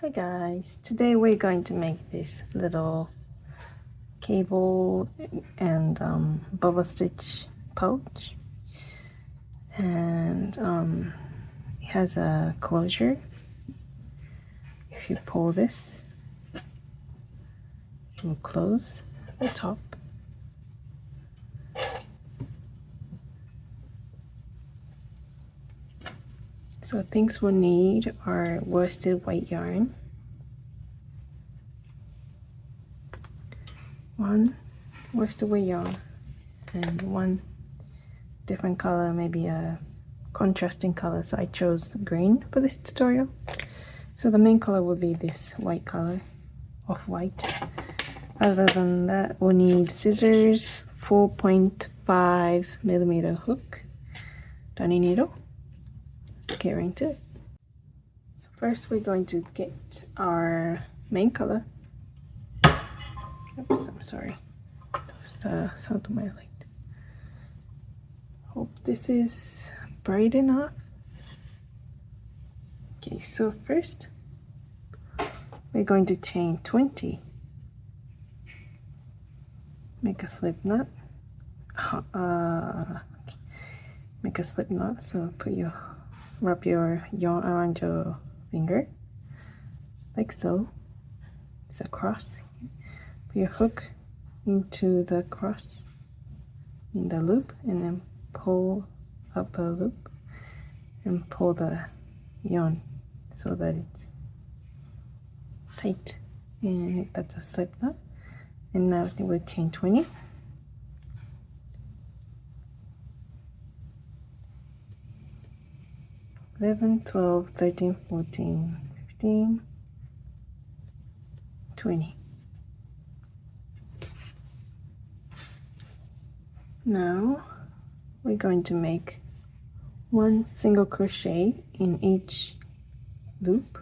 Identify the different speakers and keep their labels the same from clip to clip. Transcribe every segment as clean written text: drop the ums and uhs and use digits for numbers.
Speaker 1: Hi guys, today we're going to make this little cable and bubble stitch pouch, and it has a closure. If you pull this, it will close the top. So things we'll need are worsted white yarn, one worsted white yarn, and one different color, maybe a contrasting color. So I chose green for this tutorial. So the main color will be this white color, off-white. Other than that, we'll need scissors, 4.5mm hook, tiny needle. Get right into it. So first we're going to get our main color. Oops, I'm sorry. That was the sound of my light. Hope this is bright enough. Okay, so first we're going to chain 20. Make a slip knot. Make a slip knot. So wrap your yarn around your finger, like so. It's a cross. Put your hook into the cross in the loop, and then pull up a loop and pull the yarn so that it's tight, and that's a slip knot. And now we'll chain 20. Eleven, 12, 13, 14, 15, 20. Now we're going to make one single crochet in each loop.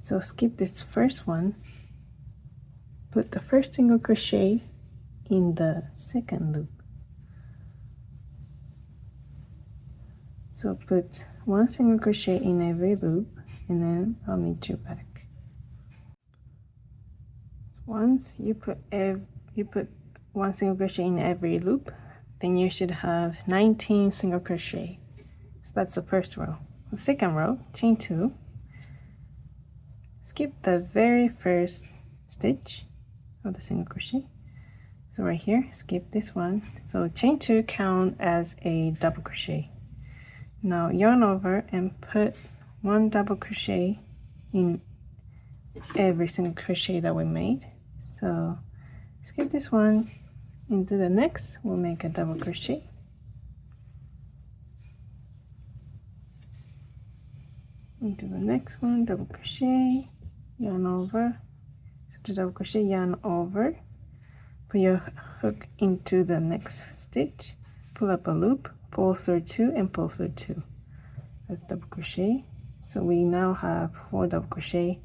Speaker 1: So skip this first one, put the first single crochet in the second loop. So put one single crochet in every loop, and then I'll meet you back. Once you put one single crochet in every loop, then you should have 19 single crochet. So that's the first row. The second row, chain 2. Skip the very first stitch of the single crochet. So right here, skip this one. So chain 2 count as a double crochet. Now yarn over and put one double crochet in every single crochet that we made. So skip this one, into the next we'll make a double crochet. Into the next one, double crochet, yarn over, so the double crochet, yarn over, put your hook into the next stitch, pull up a loop, pull through 2 and pull through 2. That's double crochet. So we now have 4 double crochet.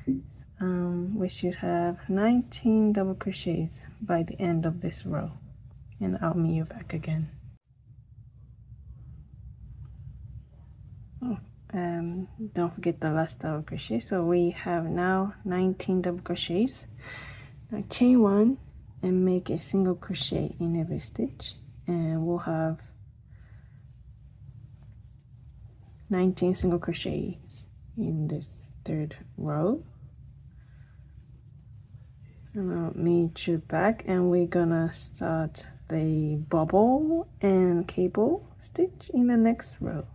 Speaker 1: We should have 19 double crochets by the end of this row, and I'll meet you back again. Don't forget the last double crochet. So we have now 19 double crochets. Now chain 1 and make a single crochet in every stitch, and we'll have 19 single crochets in this third row. And I'll meet you back, and we're gonna start the bobble and cable stitch in the next row.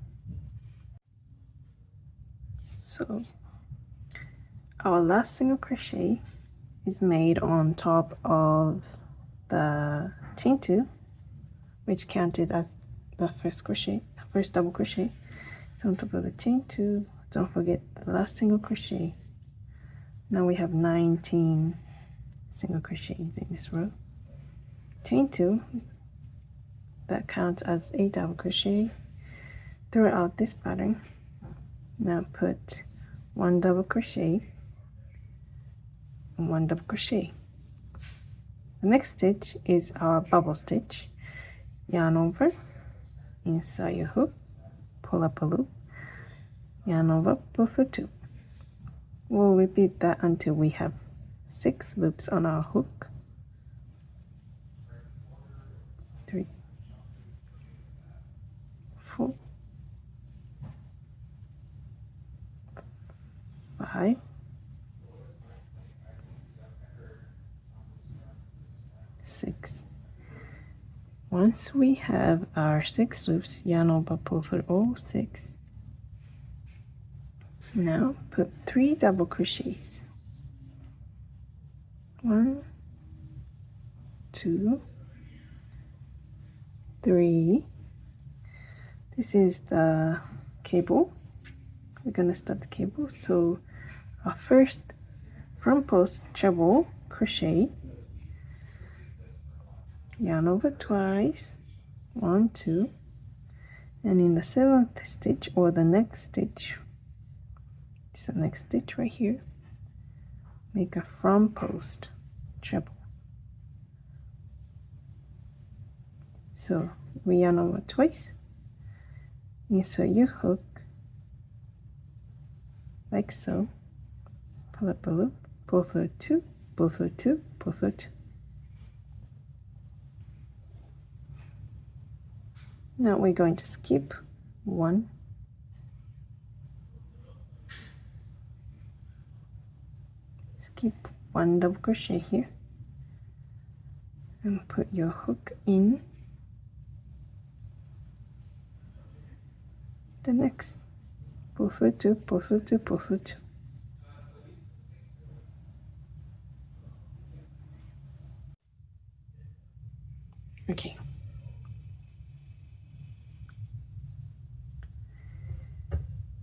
Speaker 1: So our last single crochet is made on top of the chain 2, which counted as the first double crochet. So on top of the chain 2, don't forget the last single crochet. Now we have 19 single crochets in this row. Chain 2, that counts as a double crochet throughout this pattern. Now put one double crochet and one double crochet. The next stitch is our bubble stitch. Yarn over, inside your hook, pull up a loop, yarn over, pull through 2. We'll repeat that until we have 6 loops on our hook. 3, 4, 5, 6. Once we have our 6 loops, yarn over, pull through all 6. Now put 3 double crochets. 1, 2, 3. This is the cable. We're gonna start the cable. So our first front post treble crochet, yarn over twice, 1, 2, and in the 7th stitch, or the next stitch, it's the next stitch right here, make a front post treble. So we yarn over twice, insert your hook like so, pull up a loop, pull through 2, pull through 2, pull through 2. Now we're going to skip 1, skip 1 double crochet here, and put your hook in the next, pull through 2, pull through 2, pull through 2. Okay.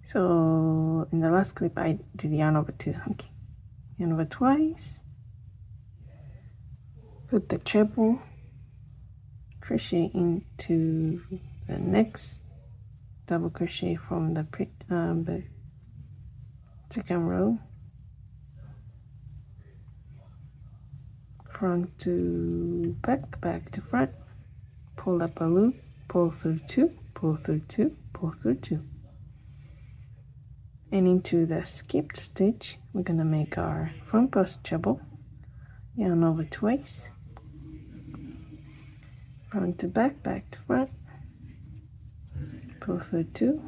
Speaker 1: So in the last clip I did yarn over 2. Okay. Yarn over twice. Put the treble crochet into the next double crochet from the second row, front to back, back to front, pull up a loop, pull through 2, pull through 2, pull through 2, and into the skipped stitch we're gonna make our front post treble, yarn over twice, front to back, back to front, pull through 2,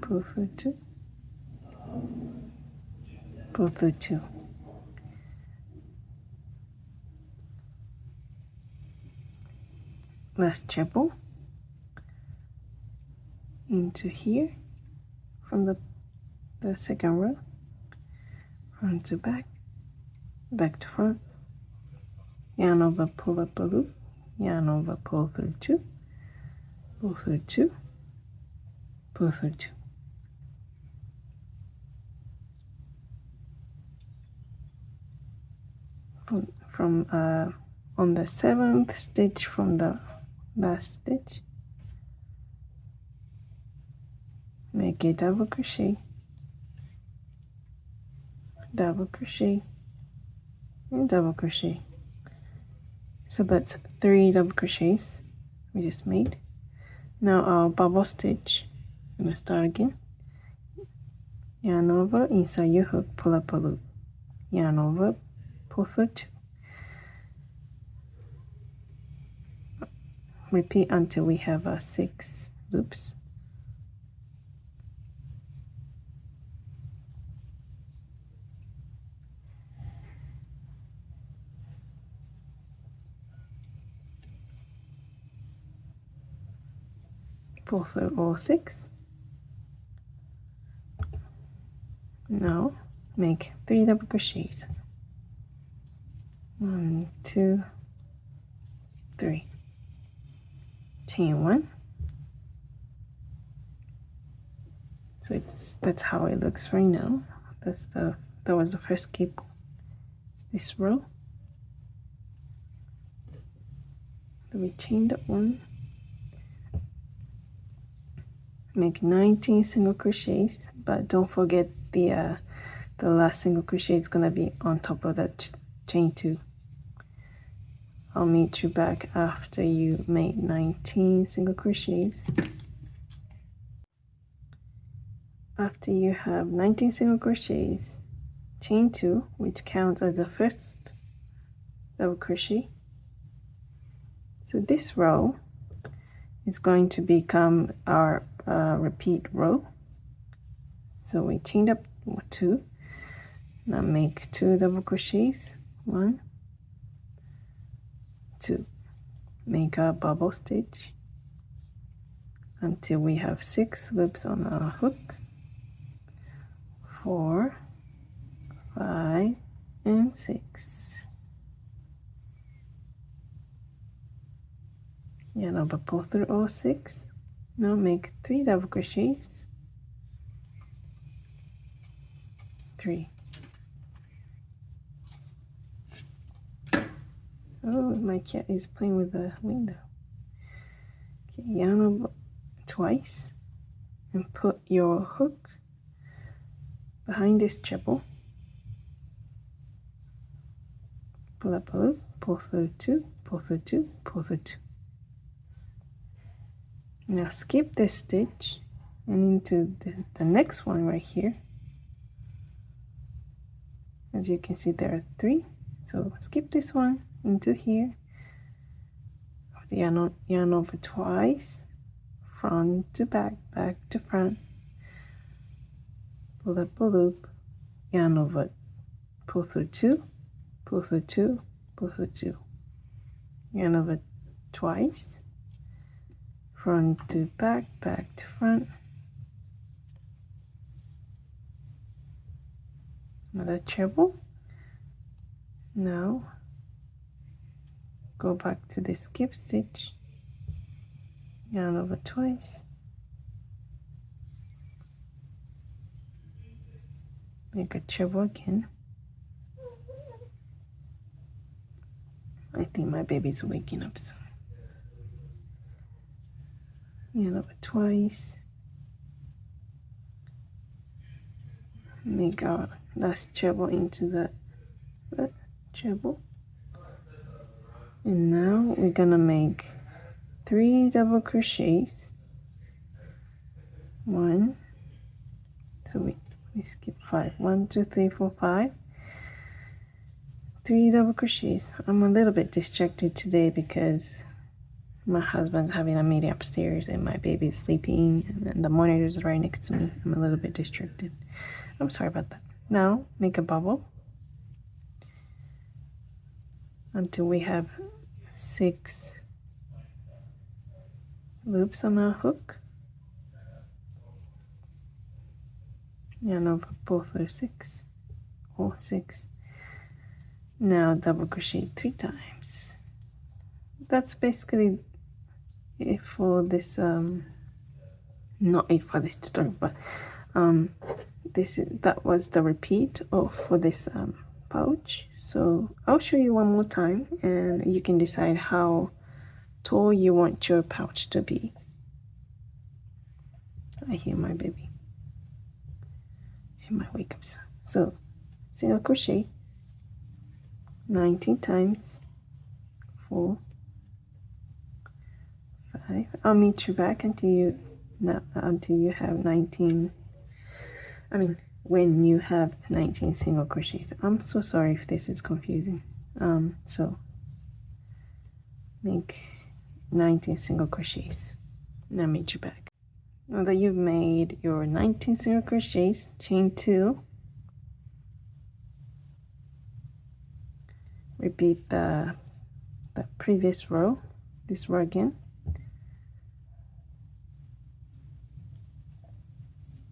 Speaker 1: pull through 2, pull through 2. Last treble into here from the second row, front to back, back to front, yarn over, pull up a loop, yarn over, pull through 2, pull through 2, pull through 2. From on the 7th stitch from the last stitch, make a double crochet, double crochet, and double crochet. So that's 3 double crochets we just made. Now our bubble stitch, I'm gonna start again. Yarn over, inside your hook, pull up a loop, yarn over, pull through 2. Repeat until we have 6 loops. Pull through all 6. Now make 3 double crochets. 1, 2, 3. Chain 1. So that's how it looks right now. That was the first cable. It's this row. Then we chain that 1. Make 19 single crochets, but don't forget the last single crochet is gonna be on top of that chain 2. I'll meet you back after you made 19 single crochets. After you have 19 single crochets, chain 2, which counts as the first double crochet. So this row is going to become our repeat row. So we chained up 2. Now make 2 double crochets, 1, 2. Make a bubble stitch until we have 6 loops on our hook. 4, 5, and 6. Yarn over, pull through all 6. Now make 3 double crochets, 3. Oh, my cat is playing with the window. Okay, yarn over twice and put your hook behind this treble. Pull up a loop, pull through 2, pull through 2, pull through 2. Now skip this stitch and into the next one right here. As you can see, there are 3. So skip this one into here. Yarn over twice, front to back, back to front. Pull up a loop, yarn over, pull through 2, pull through 2, pull through 2. Yarn over twice, front to back, back to front. Another treble. Now go back to the skip stitch, yarn over twice, make a treble again. I think my baby's waking up soon. Yarn over twice, make our last treble into the treble. And now we're gonna make 3 double crochets. 1, so we skip 5. 1, 2, 3, 4, 5. 3 double crochets. I'm a little bit distracted today because my husband's having a meeting upstairs and my baby's sleeping and the monitor's right next to me. I'm a little bit distracted. I'm sorry about that. Now make a bubble until we have 6 loops on our hook. Yarn over, pull through 6, all 6. Now double crochet 3 times. That's basically it for this not it for this tutorial, but that was the repeat for this pouch. So I'll show you one more time and you can decide how tall you want your pouch to be. I hear my baby. She might wake up soon. So single crochet 19 times, 4, 5. I'll meet you back until you have 19. I mean, when you have 19 single crochets. I'm so sorry if this is confusing. So make 19 single crochets and I'll meet you back. Now that you've made your 19 single crochets, chain 2. Repeat the previous row, this row again.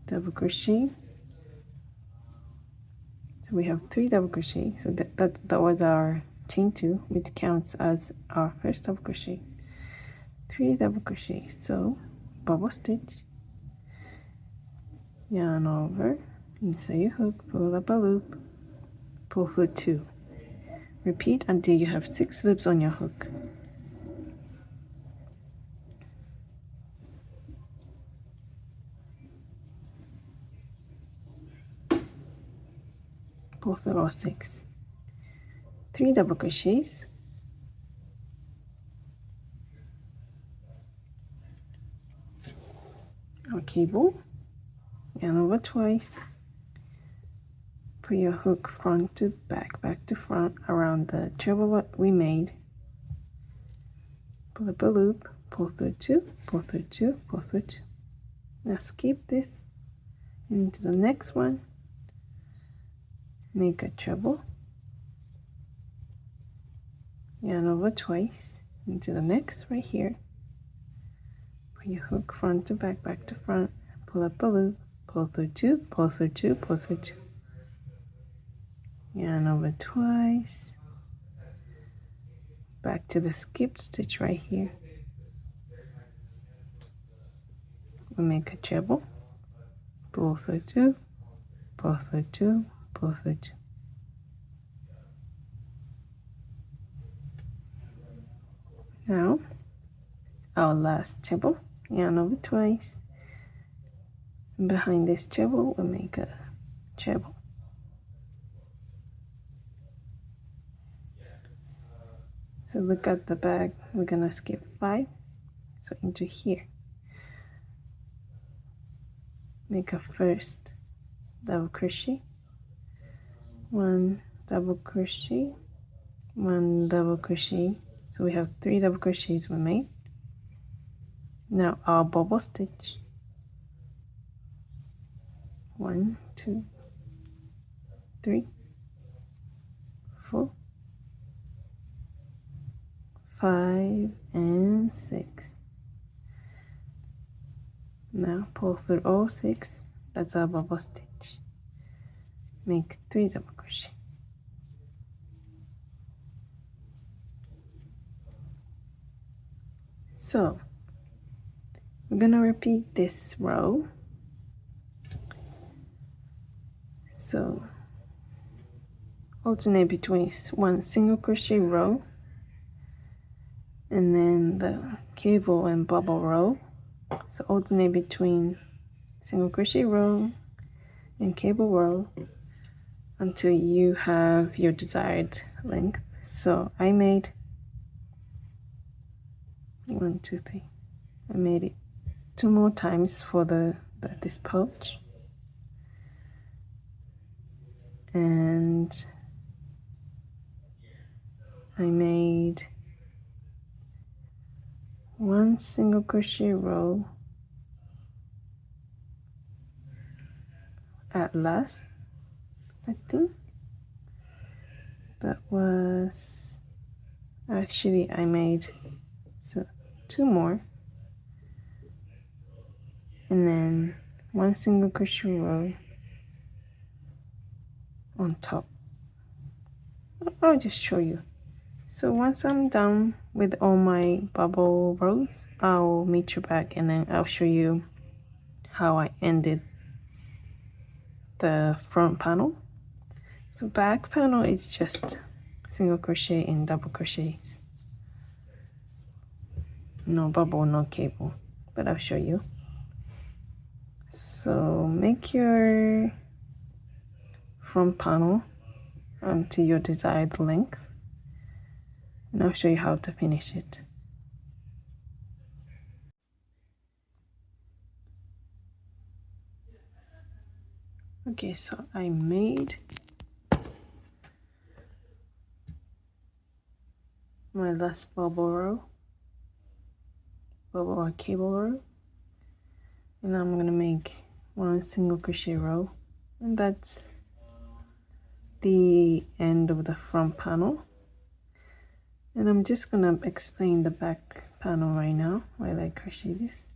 Speaker 1: Double crochet. So we have 3 double crochet. So that was our chain 2, which counts as our first double crochet. 3 double crochets. So bubble stitch, yarn over, inside your hook, pull up a loop, pull through 2. Repeat until you have 6 loops on your hook. Pull through all 6. 3 double crochets. Our cable, yarn over twice, put your hook front to back, back to front around the treble what we made. Pull up a loop, pull through two, pull through two, pull through two. Now skip this into the next one, make a treble, yarn over twice into the next right here. Put your hook front to back, back to front, pull up a loop, pull through two, pull through two, pull through two. Yarn over twice, back to the skip stitch right here. We make a treble, pull through two, pull through two, pull through two. Now our last treble, yarn over twice, and behind this treble we'll make a treble. So look at the bag, we're gonna skip 5, so into here. Make a first double crochet, 1 double crochet, 1 double crochet. So we have 3 double crochets we made. Now our bobble stitch, 1, 2, 3, 4, 5, and 6. Now pull through all 6, that's our bobble stitch. Make 3 double crochet. So we're gonna repeat this row. So alternate between 1 single crochet row and then the cable and bobble row. So alternate between single crochet row and cable row until you have your desired length. So I made 1, 2, 3. I made it 2 more times for this pouch, and I made 1 single crochet row at last. I think that was actually I made 2 more, and then 1 single crochet row on top. I'll just show you. So once I'm done with all my bubble rows, I'll meet you back and then I'll show you how I ended the front panel. So back panel is just single crochet and double crochets. No bubble, no cable, but I'll show you. So make your front panel to your desired length, and I'll show you how to finish it. Okay, so I made my last bubble row, bubble or cable row, and I'm gonna make 1 single crochet row, and that's the end of the front panel. And I'm just gonna explain the back panel right now while I crochet this.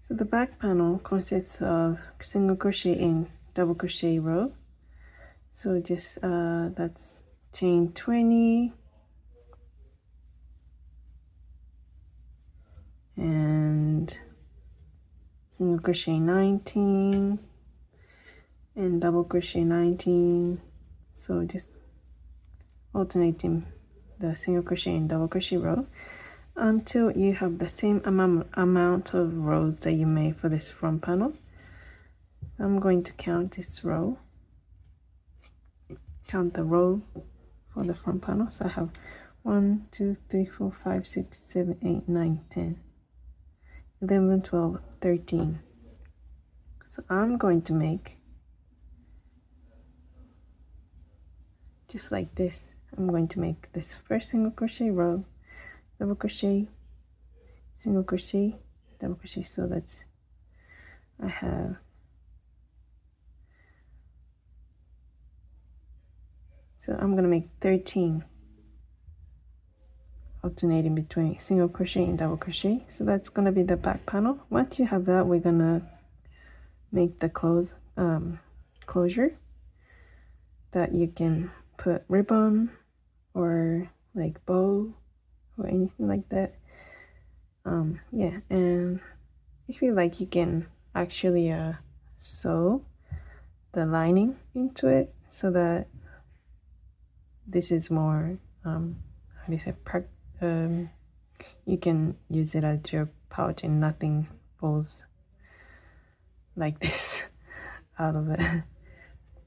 Speaker 1: So the back panel consists of single crochet and double crochet row. So just that's chain 20 and single crochet 19 and double crochet 19. So just alternating the single crochet and double crochet row until you have the same amount of rows that you made for this front panel. So I'm going to count this row, count the row for the front panel. So I have 1, 2, 3, 4, 5, 6, 7, 8, 9, 10, 11, 12, 13. So I'm going to make just like this. I'm going to make this first single crochet row, double crochet, single crochet, double crochet. So that's, I have, so I'm gonna make 13, alternating between single crochet and double crochet. So that's gonna be the back panel. Once you have that, we're gonna make the closure that you can put ribbon or like bow or anything like that. Yeah, and if you like, you can actually sew the lining into it so that this is more how do you say, you can use it as your pouch and nothing falls like this out of it.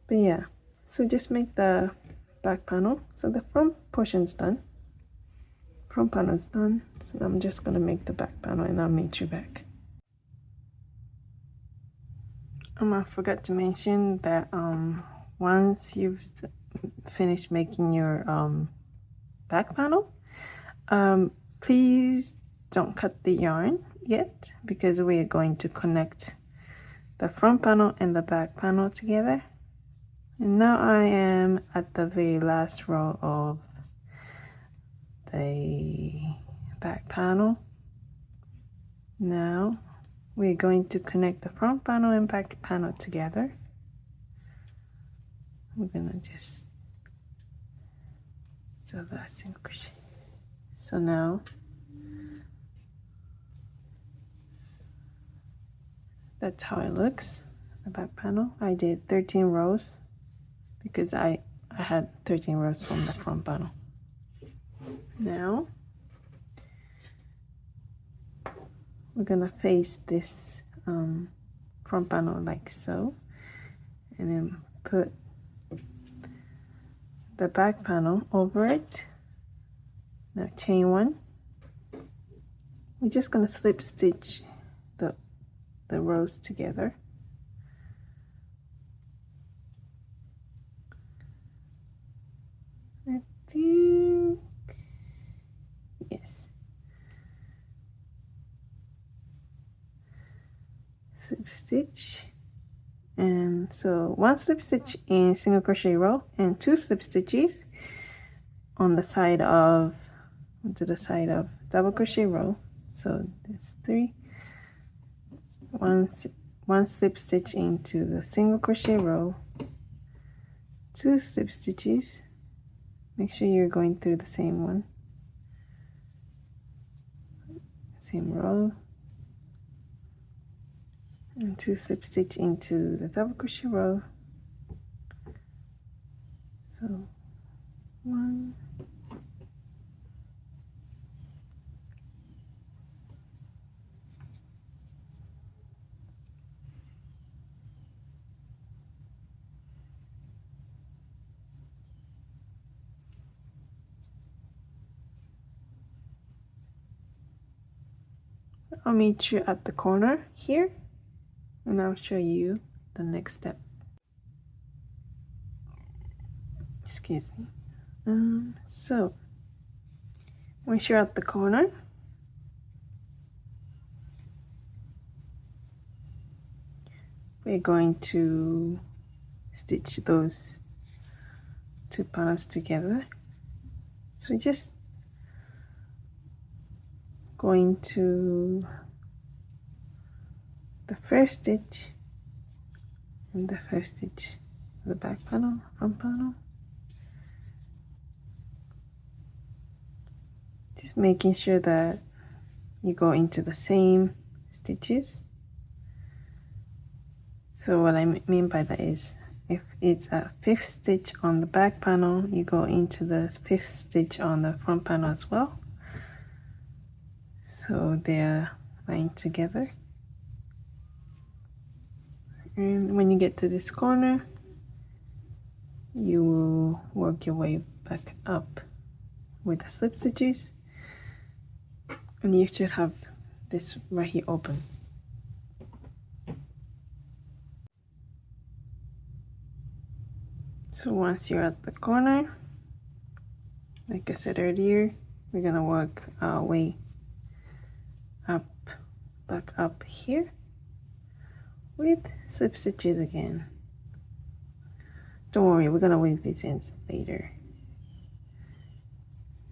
Speaker 1: But yeah, so just make the back panel. So the front portion's done, front panel's done, so I'm just gonna make the back panel and I'll meet you back. I forgot to mention that once you've finished making your back panel, please don't cut the yarn yet, because we are going to connect the front panel and the back panel together. And now I am at the very last row of the back panel. Now we're going to connect the front panel and back panel together. We're gonna just, so that's single crochet. So now that's how it looks, the back panel. I did 13 rows because I had 13 rows from the front panel. Now we're gonna face this front panel like so, and then put the back panel over it. Now chain one. We're just gonna slip stitch the rows together. I think, yes. Slip stitch, and so one slip stitch in single crochet row and 2 slip stitches on the side of, to the side of double crochet row. So there's 3, one slip stitch into the single crochet row, 2 slip stitches. Make sure you're going through the same one, same row, and 2 slip stitch into the double crochet row. So 1, I'll meet you at the corner here and I'll show you the next step. Excuse me. So once you're at the corner, we're going to stitch those 2 panels together. So we're just going to the first stitch and the first stitch of the back panel, front panel. Just making sure that you go into the same stitches. So what I mean by that is, if it's a 5th stitch on the back panel, you go into the 5th stitch on the front panel as well. So they're lying together. And when you get to this corner, you will work your way back up with the slip stitches, and you should have this right here open. So once you're at the corner, like I said earlier, we're gonna work our way up, back up here with slip stitches again. Don't worry, we're gonna weave these ends later.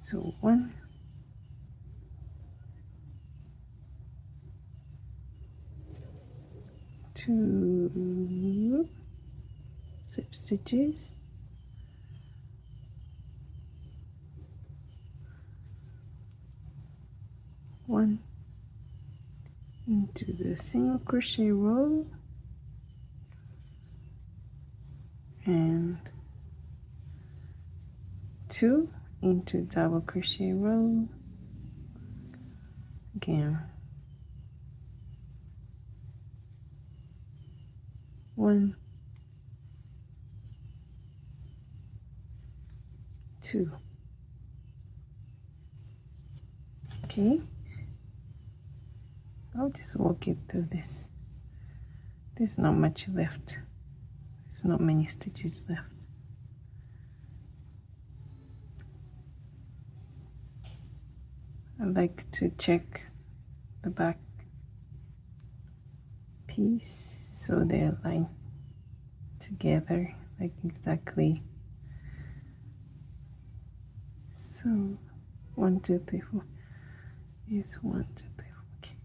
Speaker 1: So 1, 2 slip stitches, 1 into the single crochet row and 2 into double crochet row again, 1, 2. Okay, I'll just walk it through this. There's not much left. There's not many stitches left. I like to check the back piece so they're lined together, like exactly. So 1, 2, 3, 4. Yes, 1, 2, 3, 4. Okay.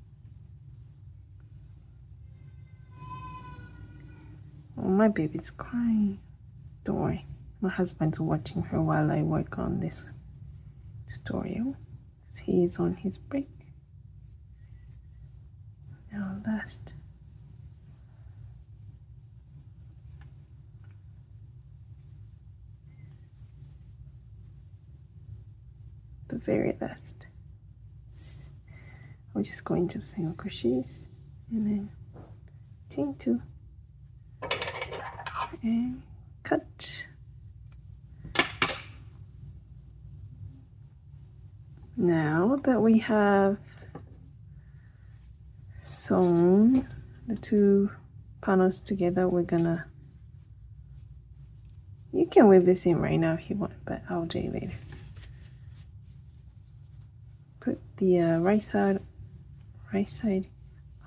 Speaker 1: Oh, my baby's crying. Don't worry, my husband's watching her while I work on this tutorial. He is on his break. Now last. The very last. I'll just go into the single crochets and then chain 2 and cut. Now that we have sewn the 2 panels together, we're gonna, you can weave this in right now if you want, but I'll do it later. Put the right side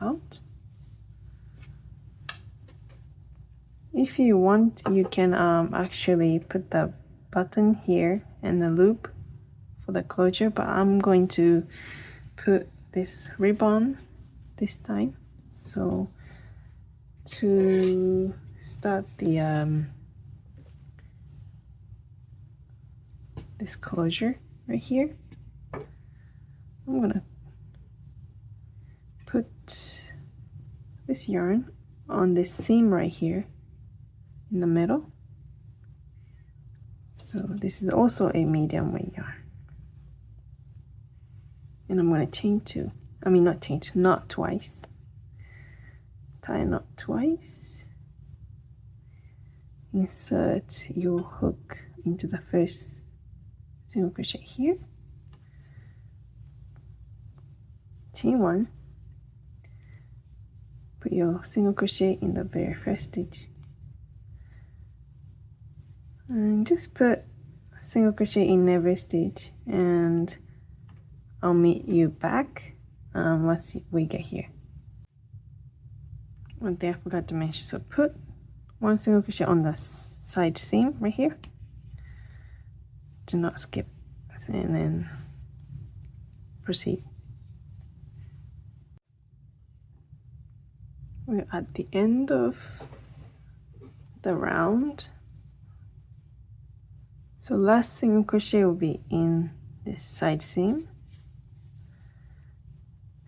Speaker 1: out. If you want, you can actually put the button here and the loop for the closure, but I'm going to put this ribbon this time. So to start the this closure right here, I'm gonna put this yarn on this seam right here in the middle. So this is also a medium weight yarn. And I'm going to chain 2. I mean, not chain 2, knot twice. Tie a knot twice. Insert your hook into the first single crochet here. Chain 1. Put your single crochet in the very first stitch. And just put single crochet in every stitch, and I'll meet you back once we get here. One thing I forgot to mention, so put 1 single crochet on the side seam right here. Do not skip, and then proceed. We're at the end of the round. So last single crochet will be in this side seam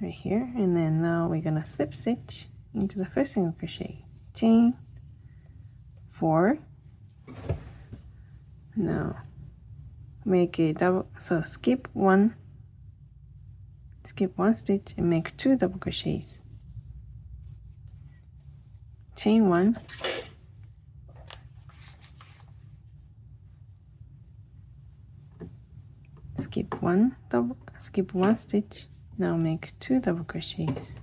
Speaker 1: right here, and then now we're gonna slip stitch into the first single crochet, chain 4. Now make a double, so skip one stitch and make 2 double crochets, chain 1, skip one stitch. Now make 2 double crochets.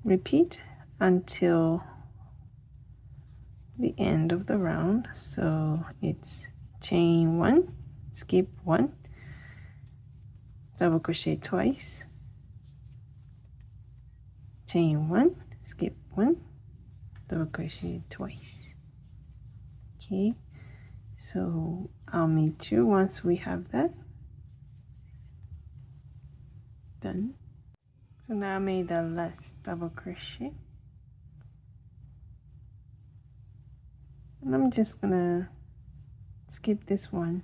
Speaker 1: Repeat until the end of the round. So it's chain 1, skip 1, double crochet twice, chain 1, skip 1, double crochet twice. Okay, so I'll meet you once we have that done. So now I made the last double crochet, and I'm just gonna skip this one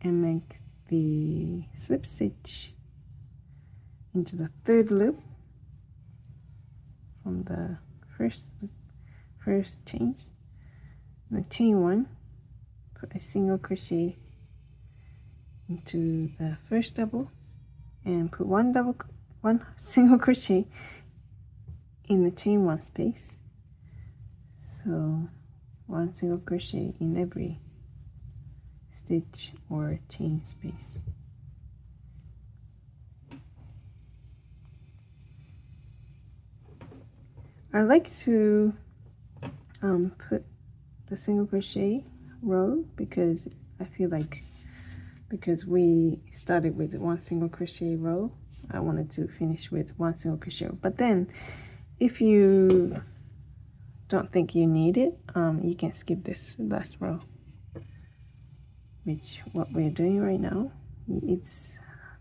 Speaker 1: and make the slip stitch into the third loop from the first chains. The chain 1, put a single crochet into the first double and put one single crochet in the chain 1 space. So 1 single crochet in every stitch or chain space. I like to put the single crochet row because I feel like because we started with 1 single crochet row, I wanted to finish with 1 single crochet row. But then if you don't think you need it, you can skip this last row, which what we're doing right now. It's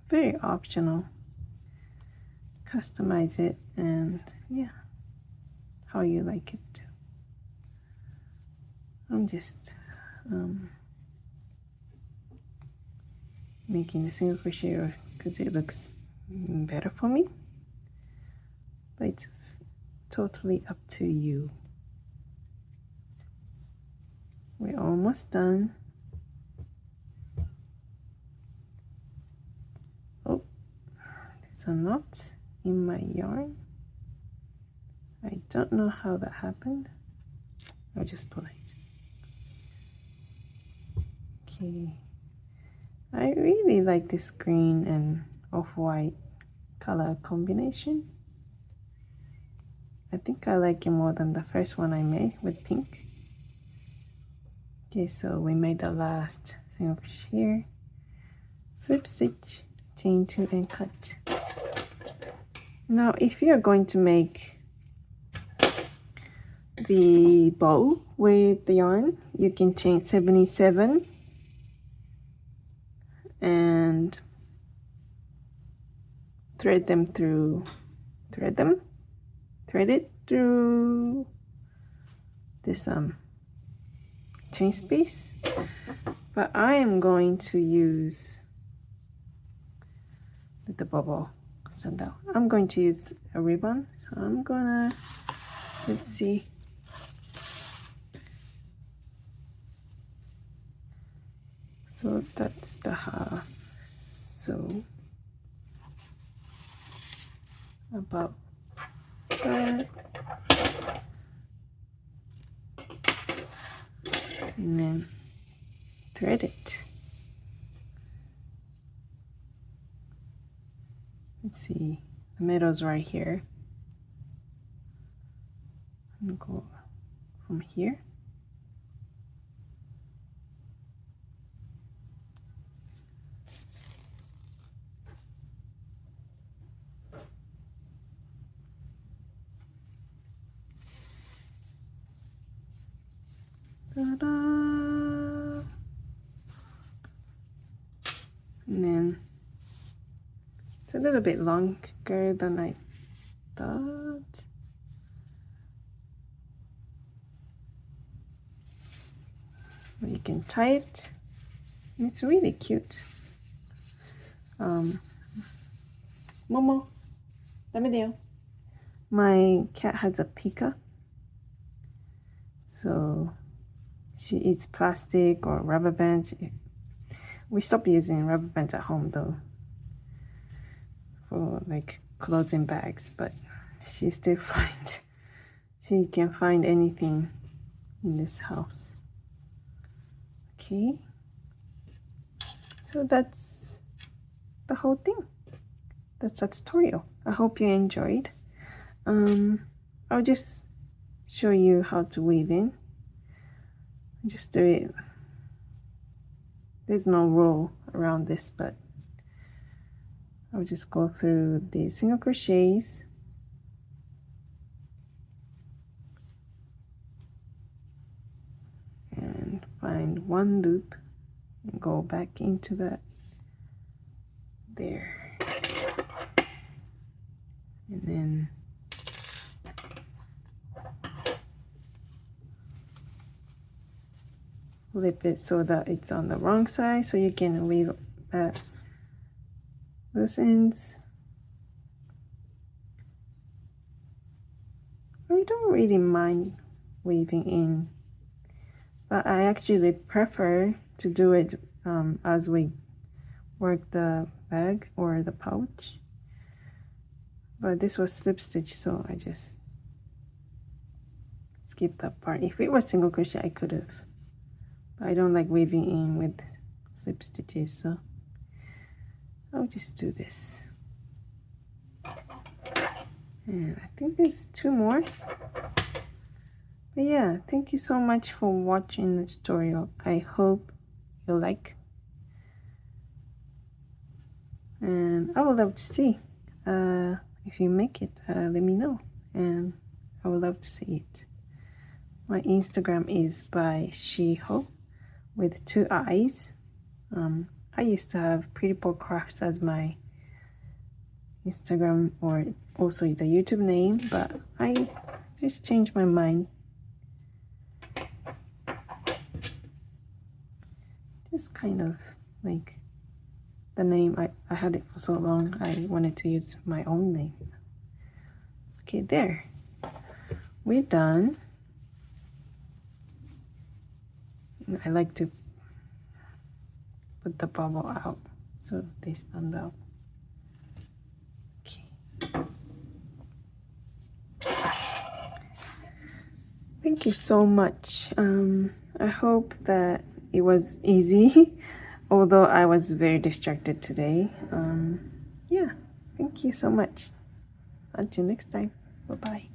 Speaker 1: very optional. Customize it, and yeah, how you like it. I'm just making a single crochet because it looks better for me, but it's totally up to you. We're almost done. Oh, there's a knot in my yarn. I don't know how that happened. I'll just pull it. Okay, I really like this green and off-white color combination. I think I like it more than the first one I made with pink. Okay, so we made the last single crochet here, slip stitch, chain 2 and cut. Now if you're going to make the bow with the yarn, you can chain 77 and thread it through this chain space, but I am going to use the bobble. So now I'm going to use a ribbon, so I'm gonna, let's see, so that's the half, so about that, and then thread it. Let's see, the middle's right here. I'm gonna go from here. Ta-da! And then it's a little bit longer than I thought. But you can tie it. It's really cute. Momo, my cat has a pika, so she eats plastic or rubber bands. We stopped using rubber bands at home though, for like clothes and bags, but she can find anything in this house. Okay, so that's the whole thing. That's a tutorial. I hope you enjoyed. I'll just show you how to weave in. Just do it. There's no row around this, but I'll just go through the single crochets and find one loop and go back into that there, and then flip it so that it's on the wrong side, so you can weave that loose ends. I don't really mind weaving in, but I actually prefer to do it as we work the bag or the pouch. But this was slip stitch, so I just skipped that part. If it was single crochet, I could have. But I don't like weaving in with slip stitches, so I'll just do this. And I think there's 2 more. But yeah, thank you so much for watching the tutorial. I hope you like. And I would love to see if you make it. Let me know, and I would love to see it. My Instagram is byshiiho with 2 eyes. I used to have Pretty Bow Crafts as my Instagram, or also the YouTube name, but I just changed my mind. Just kind of like the name, I had it for so long, I wanted to use my own name. Okay, there. We're done. I like to put the bobble out so they stand out. Okay. Thank you so much. I hope that it was easy, although I was very distracted today. Yeah, thank you so much. Until next time, bye-bye.